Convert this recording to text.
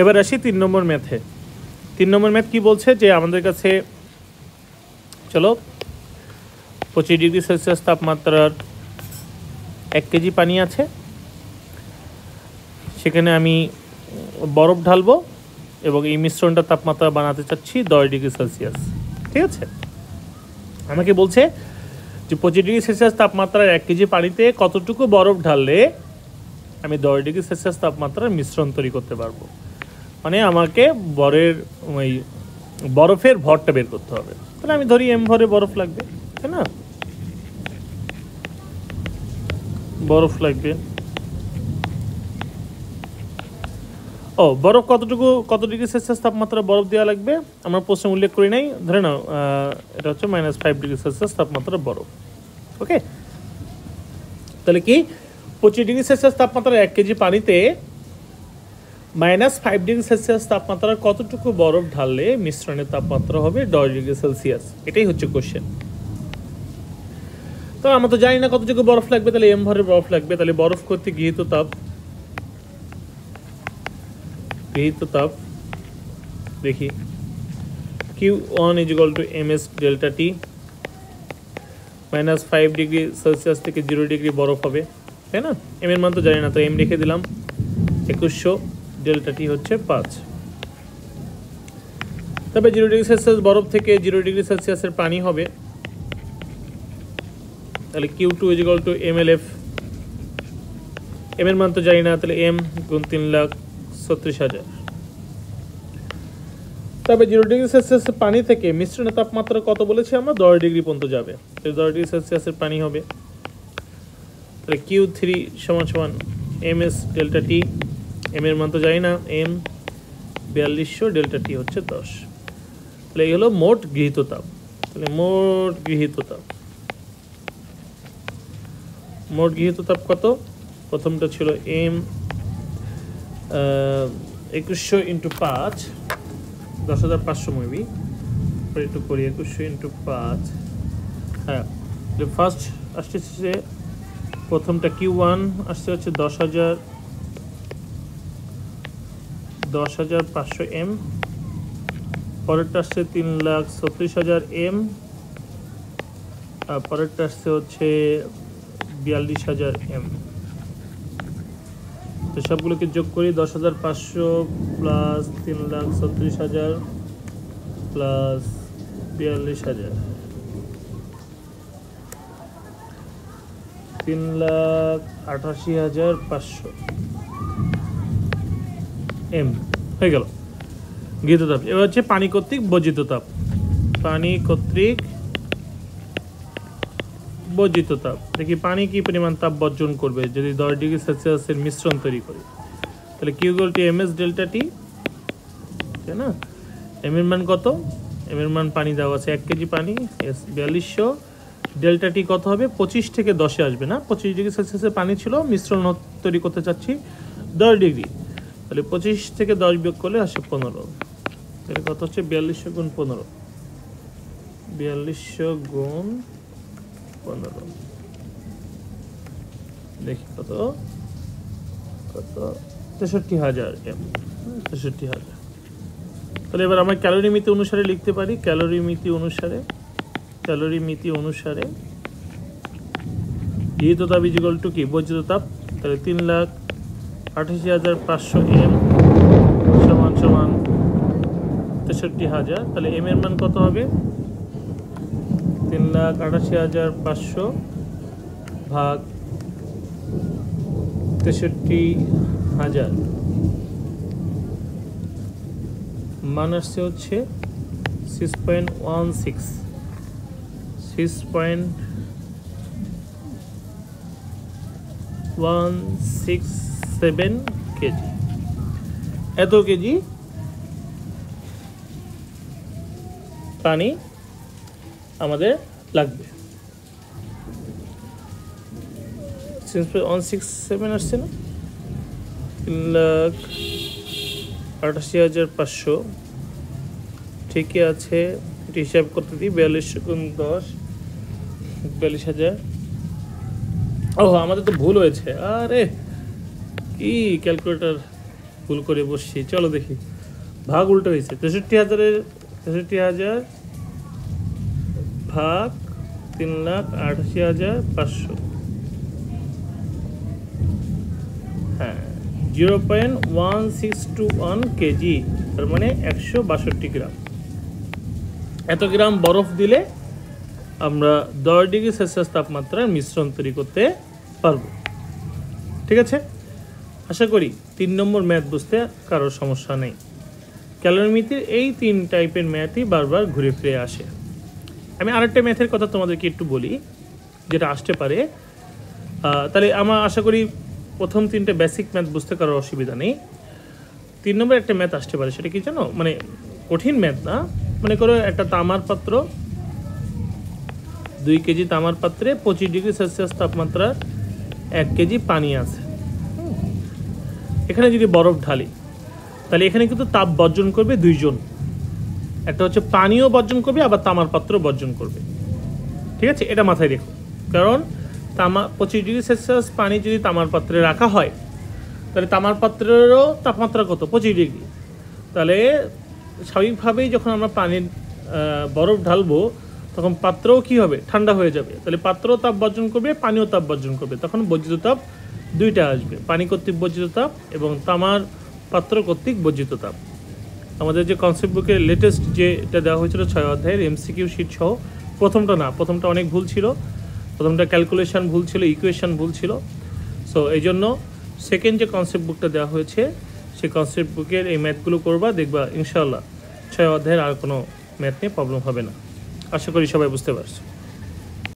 এবার আসি 3 নম্বর ম্যাথে। 3 নম্বর ম্যাথ কি বলছে যে আমাদের কাছে চলো 25 ডিগ্রি সেলসিয়াস তাপমাত্রার 1 কেজি পানি আছে, সেখানে আমি বরফ ঢালবো এবং এই মিশ্রণটা তাপমাত্রা বানাতে চাচ্ছি 10 ডিগ্রি সেলসিয়াস। ঠিক আছে, আমাকে বলছে যে 25 ডিগ্রি সেলসিয়াস তাপমাত্রার 1 কেজি পানিতে কতটুকু বরফ ঢাললে আমি 10 ডিগ্রি সেলসিয়াস তাপমাত্রার মিশ্রণ তৈরি করতে পারবো। মানে আমাকে বরফের ভরটা বের করতে হবে। তাহলে আমি ধরি এম ভরে বরফ লাগবে, তাই না? বরফ লাগবে। বরফ কত ডিগ্রি সেলসিয়াস তাপমাত্রা বরফ দেওয়া লাগবে আমরা প্রশ্নে উল্লেখ করি নাই, ধরে নাও এটা হচ্ছে -5 ডিগ্রি সেলসিয়াস তাপমাত্রা বরফ। ওকে, তাহলে কি 25 ডিগ্রি সেলসিয়াস তাপমাত্রার 1 কেজি পানিতে -5 ডিগ্রি সেলসিয়াস তাপমাত্রার কতটুকু বরফ ঢাললে মিশ্রণের তাপমাত্রা হবে 10 ডিগ্রি সেলসিয়াস। এটাই হচ্ছে কোশ্চেন। তো আমরা তো জানি না কতটুকু বরফ লাগবে, তাহলে এম ভরের বরফ লাগবে। তাহলে বরফ করতে গৃহীত তাপ দেখি Q1 = ms ডেল্টা টি। -5 ডিগ্রি সেলসিয়াস থেকে 0 ডিগ্রি বরফ হবে, তাই না? এম এর মান তো জানি না, তো এম লিখে দিলাম 2100, ডেল্টা টি হচ্ছে 5। তবে 0 ডিগ্রি সেলসিয়াস বরফ থেকে 0 ডিগ্রি সেলসিয়াসের পানি হবে, তাহলে Q2 = mLF। এম এর মান তো জানি না, তাহলে m × 3,36,000। তবে 0 ডিগ্রি সেলসিয়াসের পানি থেকে মিশ্রণের তাপমাত্রা কত বলেছি আমরা? 10 ডিগ্রি পর্যন্ত যাবে। 10 ডিগ্রি সেলসিয়াসের পানি হবে, তাহলে Q3 = ms ডেল্টা টি। এম এর মান তো জানি না, m 4200, ডেল্টা টি হচ্ছে 10। তাহলে এই হলো মোট গৃহীত তাপ। তাহলে মোট গৃহীত তাপ কত? প্রথমটা ছিল m 2100 × 5, 10,500 মেবি, একটু করি 2100 × 5। হ্যাঁ, ফার্স্ট আসছে প্রথমটা Q1 আসছে হচ্ছে 10,500 m, পরেরটা আসছে 3,36,000 m, আর পরেরটা আসছে হচ্ছে 42,000 m। তো সবগুলোকে যোগ করি, 10,500 প্লাস 3,36,000 প্লাস 42,000, 3,88,500 m হয়ে গেল গৃহীত তাপ। এবার হচ্ছে পানি কর্তৃক বর্জিত তাপ। দেখি পানি কি পরিমাণ তাপ বর্জন করবে যদি 10 ডিগ্রি সেলসিয়াসের মিশ্রণ তৈরি করি। তাহলে Q = ms ডেল্টা টি, তাই না? এম এর মান কত? এম এর মান পানি দেওয়া আছে 1 কেজি পানি, 4200, ডেল্টা টি কত হবে? 25 থেকে 10-এ আসবে না, 25 ডিগ্রি সেলসিয়াসের পানি ছিল, মিশ্রণ তৈরি করতে চাচ্ছি 10 ডিগ্রি, তাহলে 25 থেকে 10 বিয়োগ করলে আসে 15। তাহলে কত হচ্ছে? 4200 × 15, 4200 × 15, দেখি কত 63,000 m, 63,000। তাহলে এবার আমরা ক্যালোরিমিতি অনুসারে লিখতে পারি। ক্যালোরিমিতি অনুসারে গৃহীত তাপ = কি? বর্জিত তাপ। তাহলে 3,88,500 m = 63,000। তাহলে m এর মান কত হবে? 3,88,500 ভাগ 63,000, মান আসছে হচ্ছে 6.167 কেজি। এত কেজি পানি আমাদের লাগবে। 6.167 আসছে না? 3,88,500 ঠিকই আছে। এটি হিসাব করতে দিই, 4200 × 10, 42,000। আমাদের তো ভুল হয়েছে। আরে কি ক্যালকুলেটর ভুল করে বসছি, চলো দেখি। ভাগ উল্টো হয়েছে, 63,000 ভাগ 3,88,500। হ্যাঁ, 0.1621 কেজি, তার মানে 162 গ্রাম। এত গ্রাম বরফ দিলে আমরা 10 ডিগ্রি সেলসিয়াস তাপমাত্রার মিশ্রণ তৈরি করতে পারবো। ঠিক আছে, আশা করি 3 নম্বর ম্যাথ বুঝতে কারোর সমস্যা নেই। ক্যালোরিমিতির এই 3 টাইপের ম্যাথই বারবার ঘুরে ফিরে আসে। আমি আরেকটা ম্যাথের কথা তোমাদেরকে একটু বলি, যেটা আসতে পারে। তাহলে আমার আশা করি প্রথম 3টে বেসিক ম্যাথ বুঝতে কারোর অসুবিধা নেই। 3 নম্বর একটা ম্যাথ আসতে পারে, সেটা কি জানো? মানে কঠিন ম্যাথ না। মনে করো একটা তামার পাত্র, 2 কেজি তামার পাত্রে 25 ডিগ্রি সেলসিয়াস তাপমাত্রার 1 কেজি পানি আছে। এখানে যদি বরফ ঢালি, তাহলে এখানে কিন্তু তাপ বর্জন করবে 2 জন। একটা হচ্ছে পানিও বর্জন করবে, আবার তামার পাত্র বর্জন করবে। ঠিক আছে, এটা মাথায় রেখো। কারণ 25 ডিগ্রি সেলসিয়াস পানি যদি তামার পাত্রে রাখা হয়, তাহলে তামার পাত্রেরও তাপমাত্রা কত? 25 ডিগ্রি। তাহলে স্বাভাবিকভাবেই যখন আমরা পানির বরফ ঢালবো, তখন পাত্রও কী হবে? ঠান্ডা হয়ে যাবে। তাহলে পাত্রও তাপ বর্জন করবে, পানিও তাপ বর্জন করবে। তখন বর্জিত তাপ 2টা আসবে, পানি কর্তৃক বর্জিত তাপ এবং তামার পাত্র কর্তৃক বর্জিত তাপ। আমাদের যে কনসেপ্ট বুকের লেটেস্ট যেটা দেওয়া হয়েছিল 6 অধ্যায়ের এমসিকিউ শিট সহ, প্রথমটা অনেক ভুল ছিল। প্রথমটা ক্যালকুলেশন ভুল ছিল, ইকুয়েশন ভুল ছিল। সো এই জন্য সেকেন্ড যে কনসেপ্ট বুকটা দেওয়া হয়েছে, সেই কনসেপ্ট বুকের এই ম্যাথগুলো করবা, দেখবা ইনশাআল্লাহ 6 অধ্যায়ের আর কোনো ম্যাথ নিয়ে প্রবলেম হবে না। আশা করি সবাই বুঝতে পারছো।